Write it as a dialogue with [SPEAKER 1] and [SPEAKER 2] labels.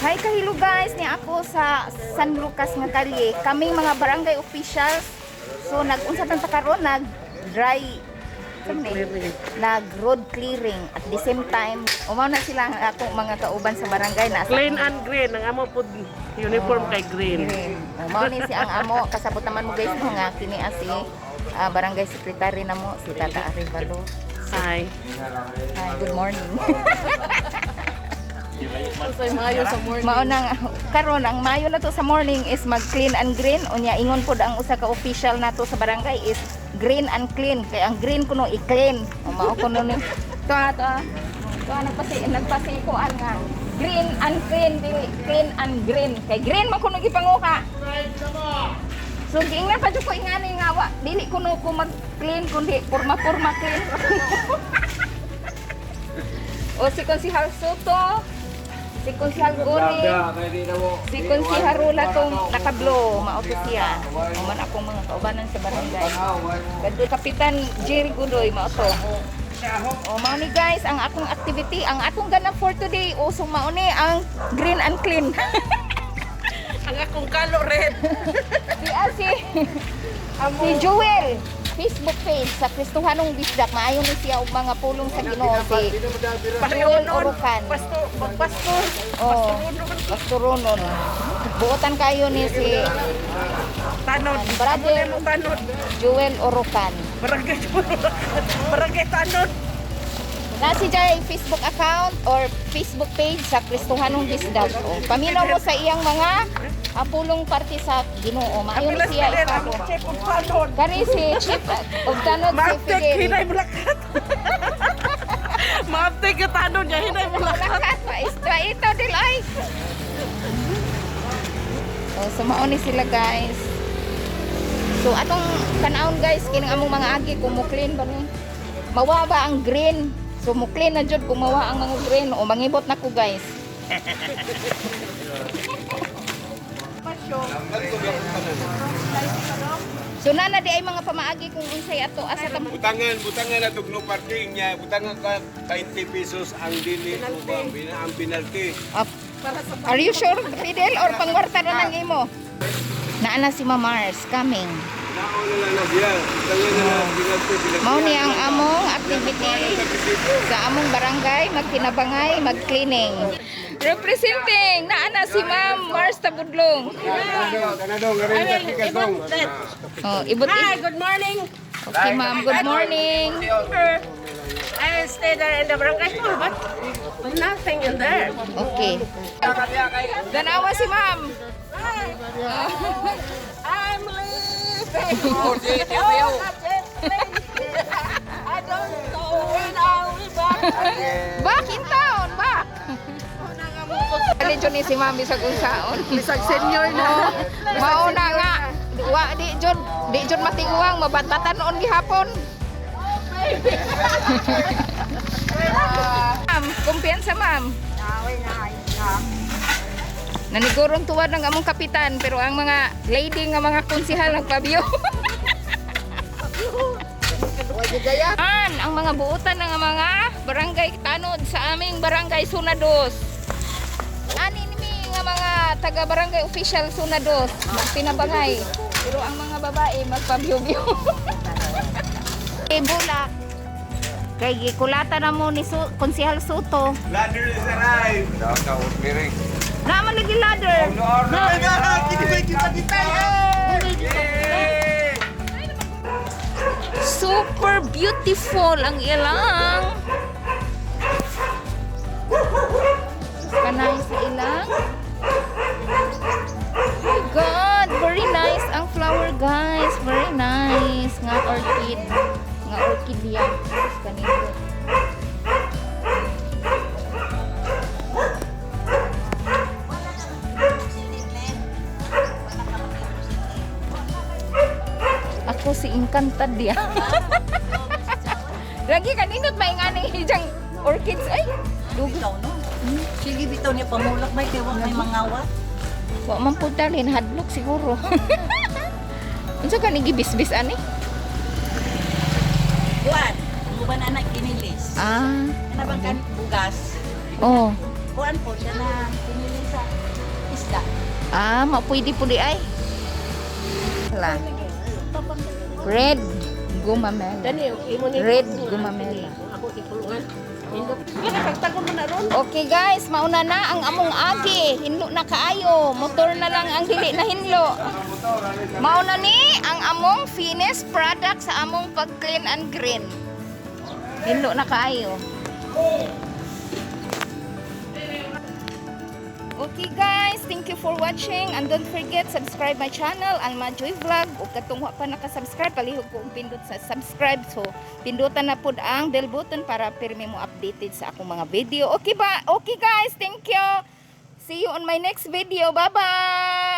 [SPEAKER 1] Hi kahilo guys, ni ako sa San Lucas nga kalye. Kaming mga barangay officials. So nag-unsa man ta karon nag-dry nag-road clearing at the same time umaw na sila ang akong mga kauban sa barangay na
[SPEAKER 2] Clean and green ang amo pud uniform kay green.
[SPEAKER 1] Umaw ni si ang amo kasabot naman mo guys nga kini asi barangay secretary namo si Tata Arevalo.
[SPEAKER 2] Hi.
[SPEAKER 1] Hi, good morning.
[SPEAKER 2] Mayo sa morning.
[SPEAKER 1] Mao nang karon ang mayo na to sa morning is mag clean and green unya ingon pod ang usa ka official nato sa barangay is green and clean kay ang green kuno i-clean mao kuno ni to nagpasi ko nga green and clean dili clean and green kay green man kuno gipanguha. So giingnan pa jud ko ingani nga wa dili kuno ko mag clean kundi porma clean. O si Konsihal Soto, si Konsihal Goni, si Konsihal Rula tong nakablo, mauto siya. Uman akong mga kaubanan sa barangay. Kadto Kapitan Jerry Gudoy, mauto. O mao ni guys, ang akong activity, ang akong ganap for today, usong mao ni ang green and clean.
[SPEAKER 2] Ang akong kalo red.
[SPEAKER 1] Si Joel, Facebook page sa Kristohanong Bisdak, maayo ni siya og mga pulong sa Ginoo si Joel Orocan.
[SPEAKER 2] Pastor.
[SPEAKER 1] Oh, pastorunon. Buotan kayo ni si
[SPEAKER 2] Tanod.
[SPEAKER 1] Brother
[SPEAKER 2] Tanod.
[SPEAKER 1] Joel Orocan.
[SPEAKER 2] Barangay Tanod.
[SPEAKER 1] Nasi dyan Facebook account or Facebook page sa Kristohanong Bisdak. O, paminaw mo sa iyang mga pulong parte sa Ginoo. Maayon siya ipapon. Kani si Chief of Tanod si Fidel.
[SPEAKER 2] Hinay Bulakat. Maaptek ka Tanod niya, Hinay Bulakat.
[SPEAKER 1] Bulakat pa, ito dilay. O, sumaon ni sila guys. So, atong kanaon guys, kining among mga agi, kumuklin ba ni? Mawa ba ang green? So, muklin na jud kumawa ang mga green. O, mangibot na ko guys. So nana di ay mga pamaagi kung unsay ato asa tam
[SPEAKER 3] butangan na tugno parking niya, butangan ka 20 pesos ang dili o ang penalty.
[SPEAKER 1] Are you sure Fidel or pangwarta na nang imo? Naana si Ma Mars coming.
[SPEAKER 3] Nauna na na siya, butangan na penalty.
[SPEAKER 1] Mao ni ang among activity sa among barangay magkinabangay mag-cleaning. Representing naana si Ma'am Mars Tabudlong.
[SPEAKER 3] Kanadong, garing ka dong.
[SPEAKER 1] Oh, ibot.
[SPEAKER 2] Hi, good morning.
[SPEAKER 1] Okay, ma'am. Good morning.
[SPEAKER 2] I stay there in the barangay hall, but nothing in there.
[SPEAKER 1] Okay. Danawa si ma'am.
[SPEAKER 2] I'm leaving. Oh, I don't know when I will back.
[SPEAKER 1] Back in town, back. Alidyo ni si ma'am bisag unsaon.
[SPEAKER 2] Bisag senior na.
[SPEAKER 1] Mauna nga. Wa di jud matiguang mabantatan noon gihapon. Ma'am, kumpiyansa ma'am. Nanigurong tuwad ng among kapitan pero ang mga lady nga mga konsihal nagpabiyo. Ang mga buutan ng mga barangay Tanod sa aming barangay Sunados. Ani nimi nga mga taga barangay official Sunados magpinabangay pero ang mga babae magpabiyo-biyo. Bulak. Kay gikulata na mo ni Konsehal Soto.
[SPEAKER 3] Ladder is arrived.
[SPEAKER 1] Na man lagi ladder. Super beautiful ang ilang. Kanay sa ilang. Oh my God, very nice ang flower guys. Very nice. Nga orchid. Nga orchidea. Kanito. Ako si Encantad dia. Lagi kaninot maingani hijang orchids ay.
[SPEAKER 4] Bitaw no. Sige bitaw niya pamulak may kay wag may mangawat.
[SPEAKER 1] Wa man pud talin hadlok siguro. Unsa ka ni gibisbis ani?
[SPEAKER 4] Buwan, mo ba na kinilis?
[SPEAKER 1] Ah,
[SPEAKER 4] Ano bang kan bugas?
[SPEAKER 1] oh.
[SPEAKER 4] kuan po siya na pinili sa isda.
[SPEAKER 1] Ah, pwede po di ay. Hala. Red gumamela.
[SPEAKER 2] Dani, imo ni
[SPEAKER 1] Red gumamela.
[SPEAKER 2] Ako ipulungan. Hindi. Kaya pagtagon mo na ron.
[SPEAKER 1] Okay guys, mauna na ang among agi. Hinlo na kaayo. Motor na lang ang dili na hinlo. Mauna ni ang among finished product sa among pag-clean and green. Hinlo na kaayo. Okay guys, thank you for watching and don't forget subscribe my channel Alma Joy Vlog ug katong wa pa naka-subscribe palihog ko og pindot sa subscribe, so pindutan na pud ang bell button para pirmi mo updated sa akong mga video. Okay ba? Okay guys, thank you. See you on my next video. Bye bye.